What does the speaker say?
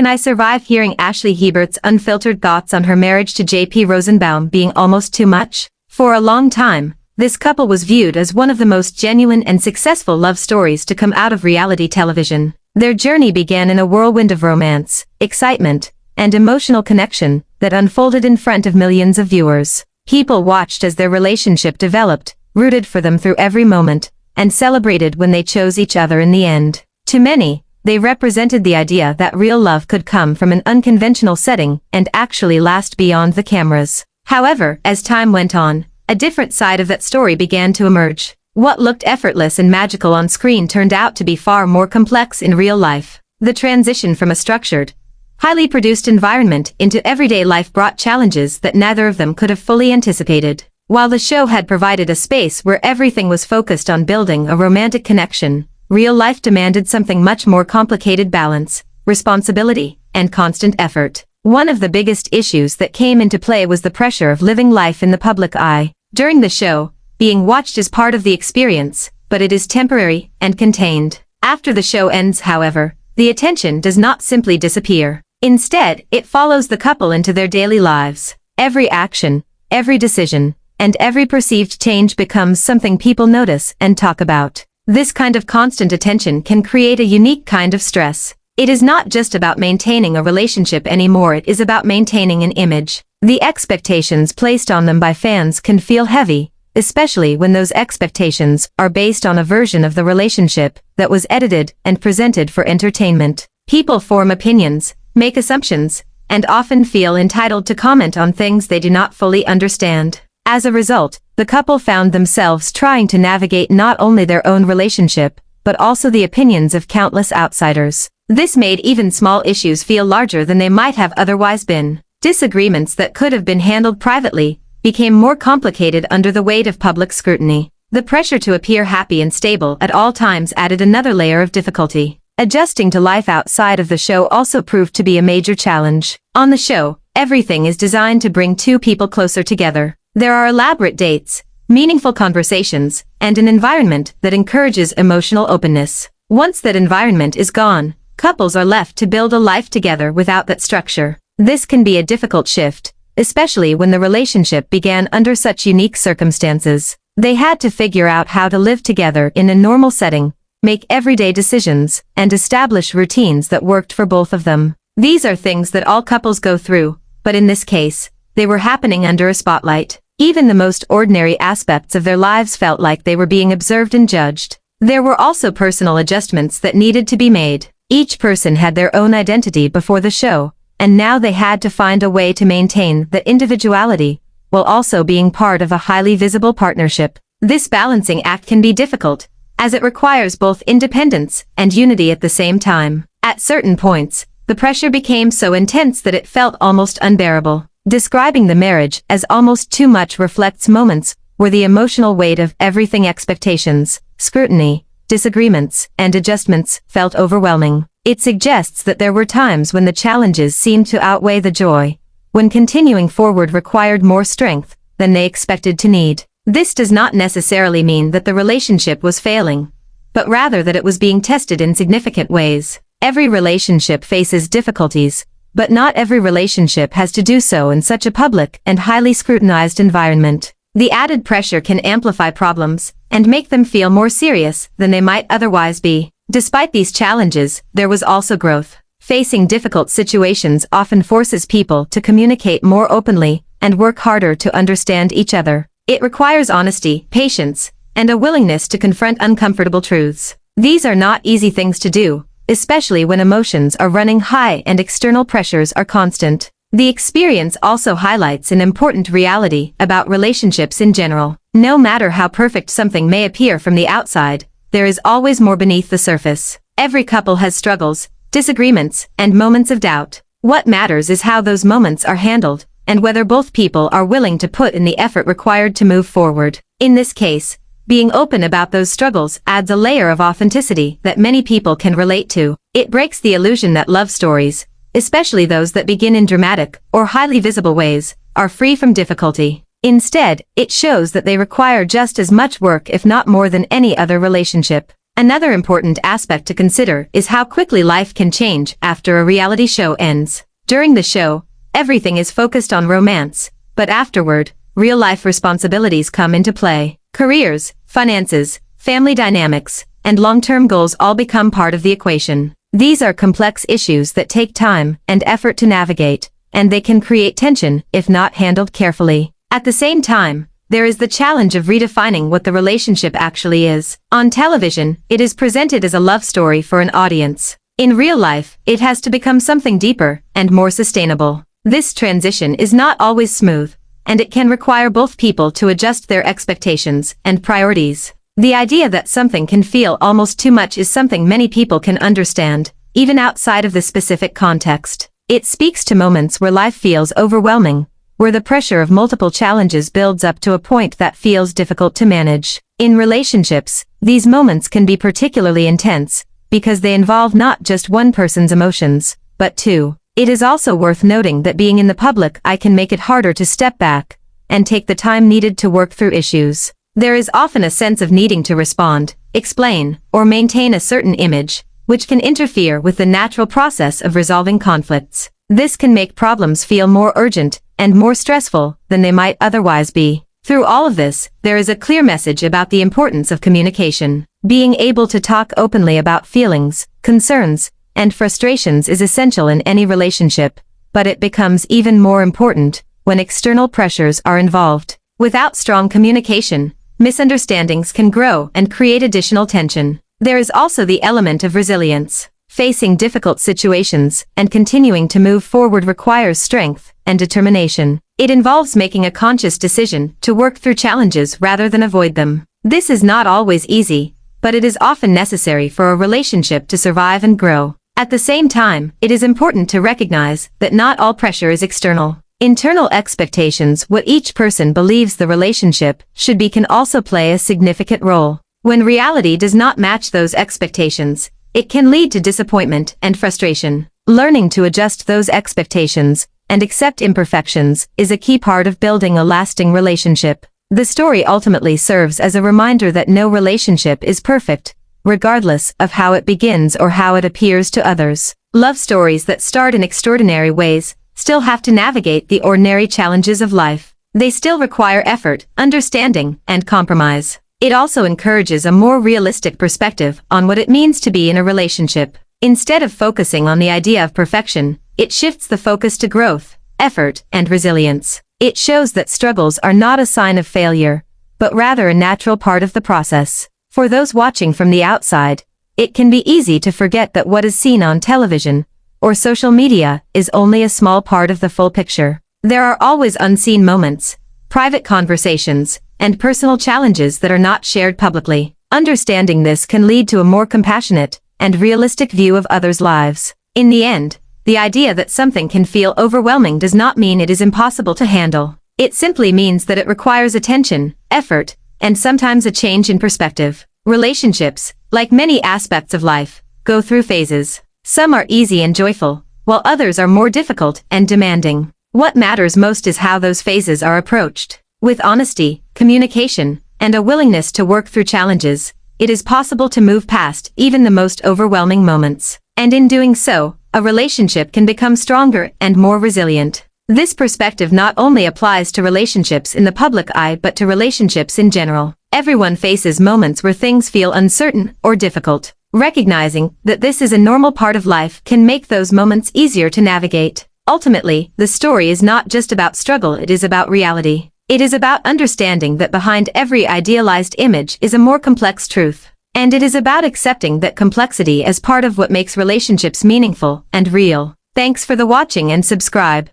can I survive hearing Ashley Hebert's unfiltered thoughts on her marriage to JP Rosenbaum being almost too much? For a long time, this couple was viewed as one of the most genuine and successful love stories to come out of reality television. Their journey began in a whirlwind of romance, excitement, and emotional connection that unfolded in front of millions of viewers. People watched as their relationship developed, rooted for them through every moment, and celebrated when they chose each other in the end. To many, they represented the idea that real love could come from an unconventional setting and actually last beyond the cameras. However, as time went on, a different side of that story began to emerge. What looked effortless and magical on screen turned out to be far more complex in real life. The transition from a structured, highly produced environment into everyday life brought challenges that neither of them could have fully anticipated. While the show had provided a space where everything was focused on building a romantic connection, real life demanded something much more complicated: balance, responsibility, and constant effort. One of the biggest issues that came into play was the pressure of living life in the public eye. During the show, being watched is part of the experience, but it is temporary and contained. After the show ends, however, the attention does not simply disappear. Instead, it follows the couple into their daily lives. Every action, every decision, and every perceived change becomes something people notice and talk about. This kind of constant attention can create a unique kind of stress. It is not just about maintaining a relationship anymore, it is about maintaining an image. The expectations placed on them by fans can feel heavy, especially when those expectations are based on a version of the relationship that was edited and presented for entertainment. People form opinions, make assumptions, and often feel entitled to comment on things they do not fully understand. As a result, the couple found themselves trying to navigate not only their own relationship, but also the opinions of countless outsiders. This made even small issues feel larger than they might have otherwise been. Disagreements that could have been handled privately became more complicated under the weight of public scrutiny. The pressure to appear happy and stable at all times added another layer of difficulty. Adjusting to life outside of the show also proved to be a major challenge. On the show, everything is designed to bring two people closer together. There are elaborate dates, meaningful conversations, and an environment that encourages emotional openness. Once that environment is gone, couples are left to build a life together without that structure. This can be a difficult shift, especially when the relationship began under such unique circumstances. They had to figure out how to live together in a normal setting, make everyday decisions, and establish routines that worked for both of them. These are things that all couples go through, but in this case, they were happening under a spotlight. Even the most ordinary aspects of their lives felt like they were being observed and judged. There were also personal adjustments that needed to be made. Each person had their own identity before the show, and now they had to find a way to maintain that individuality, while also being part of a highly visible partnership. This balancing act can be difficult, as it requires both independence and unity at the same time. At certain points, the pressure became so intense that it felt almost unbearable. Describing the marriage as almost too much reflects moments where the emotional weight of everything, expectations, scrutiny, disagreements, and adjustments, felt overwhelming. It suggests that there were times when the challenges seemed to outweigh the joy, when continuing forward required more strength than they expected to need. This does not necessarily mean that the relationship was failing, but rather that it was being tested in significant ways. Every relationship faces difficulties, but not every relationship has to do so in such a public and highly scrutinized environment. The added pressure can amplify problems and make them feel more serious than they might otherwise be. Despite these challenges, there was also growth. Facing difficult situations often forces people to communicate more openly and work harder to understand each other. It requires honesty, patience, and a willingness to confront uncomfortable truths. These are not easy things to do, especially when emotions are running high and external pressures are constant. The experience also highlights an important reality about relationships in general. No matter how perfect something may appear from the outside, there is always more beneath the surface. Every couple has struggles, disagreements, and moments of doubt. What matters is how those moments are handled, and whether both people are willing to put in the effort required to move forward. In this case, being open about those struggles adds a layer of authenticity that many people can relate to. It breaks the illusion that love stories, especially those that begin in dramatic or highly visible ways, are free from difficulty. Instead, it shows that they require just as much work, if not more, than any other relationship. Another important aspect to consider is how quickly life can change after a reality show ends. During the show, everything is focused on romance, but afterward, real-life responsibilities come into play. Careers, finances, family dynamics, and long-term goals all become part of the equation. These are complex issues that take time and effort to navigate, and they can create tension if not handled carefully. At the same time, there is the challenge of redefining what the relationship actually is. On television, it is presented as a love story for an audience. In real life, it has to become something deeper and more sustainable. This transition is not always smooth, and it can require both people to adjust their expectations and priorities. The idea that something can feel almost too much is something many people can understand, even outside of the specific context. It speaks to moments where life feels overwhelming, where the pressure of multiple challenges builds up to a point that feels difficult to manage. In relationships, these moments can be particularly intense, because they involve not just one person's emotions, but two. It is also worth noting that being in the public eye can make it harder to step back and take the time needed to work through issues. There is often a sense of needing to respond, explain, or maintain a certain image, which can interfere with the natural process of resolving conflicts. This can make problems feel more urgent and more stressful than they might otherwise be. Through all of this, there is a clear message about the importance of communication. Being able to talk openly about feelings, concerns, and frustrations is essential in any relationship, but it becomes even more important when external pressures are involved. Without strong communication, misunderstandings can grow and create additional tension. There is also the element of resilience. Facing difficult situations and continuing to move forward requires strength and determination. It involves making a conscious decision to work through challenges rather than avoid them. This is not always easy, but it is often necessary for a relationship to survive and grow. At the same time, it is important to recognize that not all pressure is external. Internal expectations, what each person believes the relationship should be, can also play a significant role. When reality does not match those expectations, it can lead to disappointment and frustration. Learning to adjust those expectations and accept imperfections is a key part of building a lasting relationship. The story ultimately serves as a reminder that no relationship is perfect, regardless of how it begins or how it appears to others. Love stories that start in extraordinary ways still have to navigate the ordinary challenges of life. They still require effort, understanding, and compromise. It also encourages a more realistic perspective on what it means to be in a relationship. Instead of focusing on the idea of perfection, it shifts the focus to growth, effort, and resilience. It shows that struggles are not a sign of failure, but rather a natural part of the process. For those watching from the outside, it can be easy to forget that what is seen on television or social media is only a small part of the full picture. There are always unseen moments, private conversations, and personal challenges that are not shared publicly. Understanding this can lead to a more compassionate and realistic view of others' lives. In the end, the idea that something can feel overwhelming does not mean it is impossible to handle. It simply means that it requires attention, effort, and sometimes a change in perspective. Relationships, like many aspects of life, go through phases. Some are easy and joyful, while others are more difficult and demanding. What matters most is how those phases are approached. With honesty, communication, and a willingness to work through challenges, it is possible to move past even the most overwhelming moments. And in doing so, a relationship can become stronger and more resilient. This perspective not only applies to relationships in the public eye but to relationships in general. Everyone faces moments where things feel uncertain or difficult. Recognizing that this is a normal part of life can make those moments easier to navigate. Ultimately, the story is not just about struggle, it is about reality. It is about understanding that behind every idealized image is a more complex truth. And it is about accepting that complexity as part of what makes relationships meaningful and real. Thanks for the watching and subscribe.